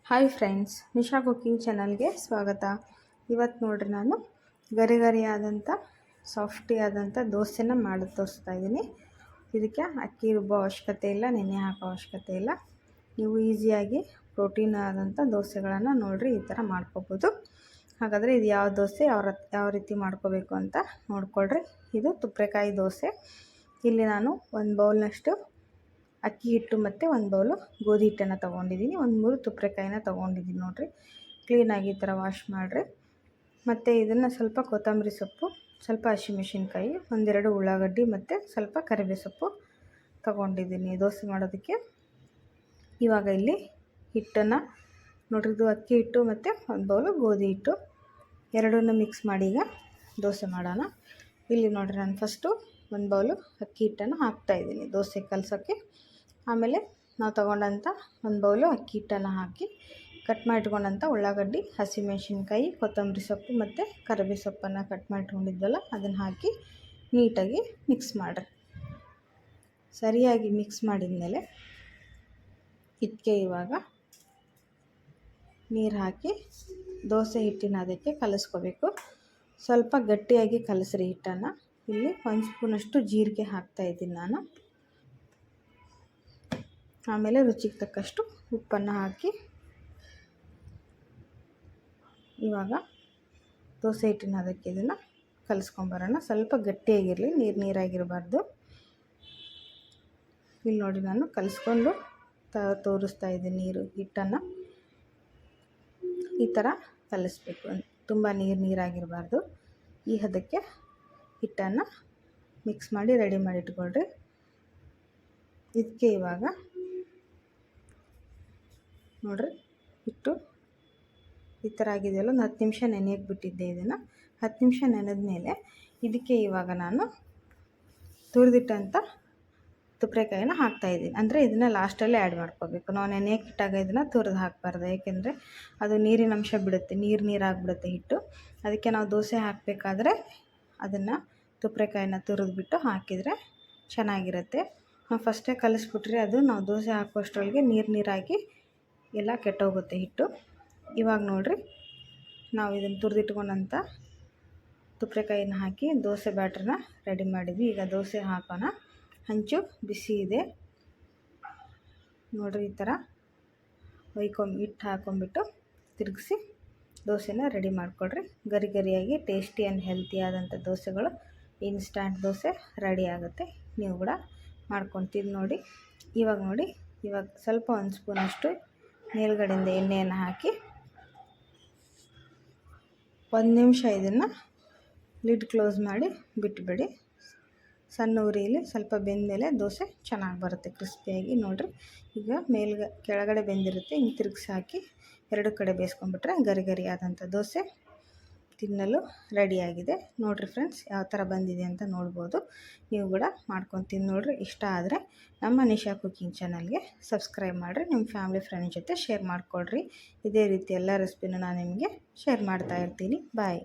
Hi friends, Nisha cooking ಚಾನಲ್ಗೆ ಸ್ವಾಗತ. ಇವತ್ತು ನೋಡ್ರಿ ನಾನು ಗರಿಗರಿಯಾದಂಥ ಸಾಫ್ಟಿಯಾದಂಥ ದೋಸೆನ ಮಾಡಿ ತೋರಿಸ್ತಾ ಇದ್ದೀನಿ. ಇದಕ್ಕೆ ಅಕ್ಕಿ ರುಬ್ಬೋ ಅವಶ್ಯಕತೆ ಇಲ್ಲ, ನೆನೆ ಹಾಕೋ ಅವಶ್ಯಕತೆ ಇಲ್ಲ. ನೀವು ಈಸಿಯಾಗಿ ಪ್ರೋಟೀನ್ ಆದಂಥ ದೋಸೆಗಳನ್ನು ನೋಡ್ರಿ ಈ ಥರ ಮಾಡ್ಕೋಬೋದು. ಹಾಗಾದರೆ ಇದು ಯಾವ ದೋಸೆ ಯಾವ ರೀತಿ ಮಾಡ್ಕೋಬೇಕು ಅಂತ ನೋಡ್ಕೊಳ್ರಿ. ಇದು ತುಪ್ಪರೆಕಾಯಿ ದೋಸೆ. ಇಲ್ಲಿ ನಾನು ಒಂದು ಬೌಲ್ನಷ್ಟು ಅಕ್ಕಿ ಹಿಟ್ಟು ಮತ್ತು ಒಂದು ಬೌಲು ಗೋಧಿ ಹಿಟ್ಟನ್ನು ತೊಗೊಂಡಿದ್ದೀನಿ. ಒಂದು 3 ತುಪ್ಪರೆಕಾಯಿನ ತೊಗೊಂಡಿದ್ದೀನಿ ನೋಡಿರಿ. ಕ್ಲೀನಾಗಿ ಈ ಥರ ವಾಶ್ ಮಾಡಿರಿ. ಮತ್ತು ಇದನ್ನು ಸ್ವಲ್ಪ ಕೊತ್ತಂಬರಿ ಸೊಪ್ಪು, ಸ್ವಲ್ಪ ಹಸಿಮೆಣಸಿನ್ಕಾಯಿ, 1-2 ಉಳ್ಳಾಗಡ್ಡಿ ಮತ್ತು ಸ್ವಲ್ಪ ಕರಿಬೇವು ಸೊಪ್ಪು ತೊಗೊಂಡಿದ್ದೀನಿ ದೋಸೆ ಮಾಡೋದಕ್ಕೆ. ಇವಾಗ ಇಲ್ಲಿ ಹಿಟ್ಟನ್ನು ನೋಡ್ರಿ, ಇದು ಅಕ್ಕಿ ಹಿಟ್ಟು ಮತ್ತು ಒಂದು ಬೌಲು ಗೋಧಿ ಹಿಟ್ಟು ಎರಡನ್ನೂ ಮಿಕ್ಸ್ ಮಾಡಿ ಈಗ ದೋಸೆ ಮಾಡೋಣ. ಇಲ್ಲಿ ನೋಡಿರಿ, ನಾನು ಫಸ್ಟು ಒಂದು ಬೌಲು ಅಕ್ಕಿ ಹಿಟ್ಟನ್ನು ಹಾಕ್ತಾಯಿದ್ದೀನಿ ದೋಸೆ ಕಲಸೋಕ್ಕೆ. ಆಮೇಲೆ ನಾವು ತೊಗೊಂಡಂಥ ಒಂದು ಬೌಲು ಅಕ್ಕಿ ಹಿಟ್ಟನ್ನು ಹಾಕಿ ಕಟ್ ಮಾಡಿಟ್ಕೊಂಡಂಥ ಉಳ್ಳಾಗಡ್ಡಿ, ಹಸಿಮೆಣಸಿನ್ಕಾಯಿ, ಕೊತ್ತಂಬರಿ ಸೊಪ್ಪು ಮತ್ತು ಕರಿಬೇವು ಸೊಪ್ಪನ್ನು ಕಟ್ ಮಾಡಿಟ್ಕೊಂಡಿದ್ವಲ್ಲ ಅದನ್ನು ಹಾಕಿ ನೀಟಾಗಿ ಮಿಕ್ಸ್ ಮಾಡಿರಿ. ಸರಿಯಾಗಿ ಮಿಕ್ಸ್ ಮಾಡಿದ ಮೇಲೆ ಇದಕ್ಕೆ ಇವಾಗ ನೀರು ಹಾಕಿ ದೋಸೆ ಹಿಟ್ಟಿನ ಅದಕ್ಕೆ ಕಲಿಸ್ಕೋಬೇಕು. ಸ್ವಲ್ಪ ಗಟ್ಟಿಯಾಗಿ ಕಲಸ್ರಿ ಹಿಟ್ಟನ್ನು. ಇಲ್ಲಿ 1 ಸ್ಪೂನಷ್ಟು ಜೀರಿಗೆ ಹಾಕ್ತಾಯಿದ್ದೀನಿ ನಾನು. ಆಮೇಲೆ ರುಚಿಗೆ ತಕ್ಕಷ್ಟು ಉಪ್ಪನ್ನು ಹಾಕಿ ಇವಾಗ ದೋಸೆ ಹಿಟ್ಟಿನ ಅದಕ್ಕೆ ಇದನ್ನು ಕಲಿಸ್ಕೊಂಬರೋಣ. ಸ್ವಲ್ಪ ಗಟ್ಟಿಯಾಗಿರಲಿ, ನೀರಾಗಿರಬಾರ್ದು. ಇಲ್ಲಿ ನೋಡಿ, ನಾನು ಕಲಿಸ್ಕೊಂಡು ತೋರಿಸ್ತಾ ಇದ್ದೀನಿ ಹಿಟ್ಟನ್ನು. ಈ ಥರ ಕಲಿಸ್ಬೇಕು, ತುಂಬ ನೀರಾಗಿರಬಾರ್ದು. ಈ ಹದಕ್ಕೆ ಹಿಟ್ಟನ್ನು ಮಿಕ್ಸ್ ಮಾಡಿ ರೆಡಿ ಮಾಡಿ ಇಟ್ಕೊಳ್ರಿ. ಇದಕ್ಕೆ ಇವಾಗ ನೋಡಿರಿ, ಹಿಟ್ಟು ಈ ಥರ ಆಗಿದೆಯಲ್ಲ, ಒಂದು 10 ನಿಮಿಷ ನೆನೆಯಕ್ಕೆ ಬಿಟ್ಟಿದ್ದೆ. ಇದನ್ನು 10 ನಿಮಿಷ ನೆನೆದ ಮೇಲೆ ಇದಕ್ಕೆ ಇವಾಗ ನಾನು ತುರಿದಿಟ್ಟಂಥ ತುಪ್ಪರೆಕಾಯಿನ ಹಾಕ್ತಾಯಿದ್ದೀನಿ. ಅಂದರೆ ಇದನ್ನು ಲಾಸ್ಟಲ್ಲೇ ಆ್ಯಡ್ ಮಾಡ್ಕೋಬೇಕು. ನಾವು ನೆನೆಯಕ್ಕೆ ಇಟ್ಟಾಗ ಇದನ್ನು ತುರಿದು ಹಾಕಬಾರ್ದು, ಏಕೆಂದರೆ ಅದು ನೀರಿನ ಅಂಶ ಬಿಡುತ್ತೆ, ನೀರಾಗಿಬಿಡುತ್ತೆ ಹಿಟ್ಟು. ಅದಕ್ಕೆ ನಾವು ದೋಸೆ ಹಾಕಬೇಕಾದ್ರೆ ಅದನ್ನು ತುಪ್ಪರೆಕಾಯಿನ ತುರಿದ್ಬಿಟ್ಟು ಹಾಕಿದರೆ ಚೆನ್ನಾಗಿರುತ್ತೆ. ನಾವು ಫಸ್ಟೇ ಕಲಿಸ್ಬಿಟ್ರೆ ಅದು ನಾವು ದೋಸೆ ಹಾಕುವಷ್ಟರೊಳಗೆ ನೀರಾಗಿ ಎಲ್ಲ ಕೆಟ್ಟೋಗುತ್ತೆ ಹಿಟ್ಟು. ಇವಾಗ ನೋಡಿರಿ, ನಾವು ಇದನ್ನು ತುರಿದಿಟ್ಕೊಂಡಂಥ ತುಪ್ಪರೆಕಾಯಿನ ಹಾಕಿ ದೋಸೆ ಬ್ಯಾಟ್ರನ್ನ ರೆಡಿ ಮಾಡಿದ್ವಿ. ಈಗ ದೋಸೆ ಹಾಕೋಣ. ಹಂಚು ಬಿಸಿ ಇದೆ ನೋಡಿರಿ. ಈ ಥರ ಹಿಟ್ಟು ಹಾಕ್ಕೊಂಬಿಟ್ಟು ತಿರುಗಿಸಿ ದೋಸೆನ ರೆಡಿ ಮಾಡಿಕೊಡ್ರಿ. ಗರಿಯಾಗಿ ಟೇಸ್ಟಿ ಆ್ಯಂಡ್ ಹೆಲ್ತಿ ಆದಂಥ ದೋಸೆಗಳು, ಇನ್ಸ್ಟಂಟ್ ದೋಸೆ ರೆಡಿ ಆಗುತ್ತೆ. ನೀವು ಕೂಡ ಮಾಡ್ಕೊಂಡು ತಿಂದು ನೋಡಿ. ಇವಾಗ ಸ್ವಲ್ಪ 1 ಸ್ಪೂನಷ್ಟು ಮೇಲ್ಗಡೆಯಿಂದ ಎಣ್ಣೆಯನ್ನು ಹಾಕಿ 1 ನಿಮಿಷ ಇದನ್ನು ಲಿಡ್ ಕ್ಲೋಸ್ ಮಾಡಿ ಬಿಟ್ಟುಬಿಡಿ. ಸಣ್ಣ ಉರಿಯಲ್ಲಿ ಸ್ವಲ್ಪ ಬೆಂದಮೇಲೆ ದೋಸೆ ಚೆನ್ನಾಗಿ ಬರುತ್ತೆ, ಕ್ರಿಸ್ಪಿಯಾಗಿ. ನೋಡಿರಿ, ಈಗ ಕೆಳಗಡೆ ಬೆಂದಿರುತ್ತೆ. ಹಿಂಗೆ ತಿರುಗಿಸಿ ಹಾಕಿ 2 ಕಡೆ ಬೇಯಿಸ್ಕೊಂಡ್ಬಿಟ್ರೆ ಗರಿಯಾದಂಥ ದೋಸೆ ತಿನ್ನಲು ರೆಡಿಯಾಗಿದೆ. ನೋಡಿರಿ ಫ್ರೆಂಡ್ಸ್, ಯಾವ ಥರ ಬಂದಿದೆ ಅಂತ ನೋಡ್ಬೋದು. ನೀವು ಕೂಡ ಮಾಡ್ಕೊಂಡು ತಿಂದು ನೋಡಿರಿ. ಇಷ್ಟ ಆದರೆ ನಮ್ಮ ನಿಶಾ ಕುಕಿಂಗ್ ಚಾನಲ್ಗೆ ಸಬ್ಸ್ಕ್ರೈಬ್ ಮಾಡಿರಿ. ನಿಮ್ಮ ಫ್ಯಾಮಿಲಿ ಫ್ರೆಂಡ್ಸ್ ಜೊತೆ ಶೇರ್ ಮಾಡಿಕೊಡ್ರಿ. ಇದೇ ರೀತಿ ಎಲ್ಲ ರೆಸಿಪಿನೂ ನಾನು ನಿಮಗೆ ಶೇರ್ ಮಾಡ್ತಾ ಇರ್ತೀನಿ. ಬಾಯ್.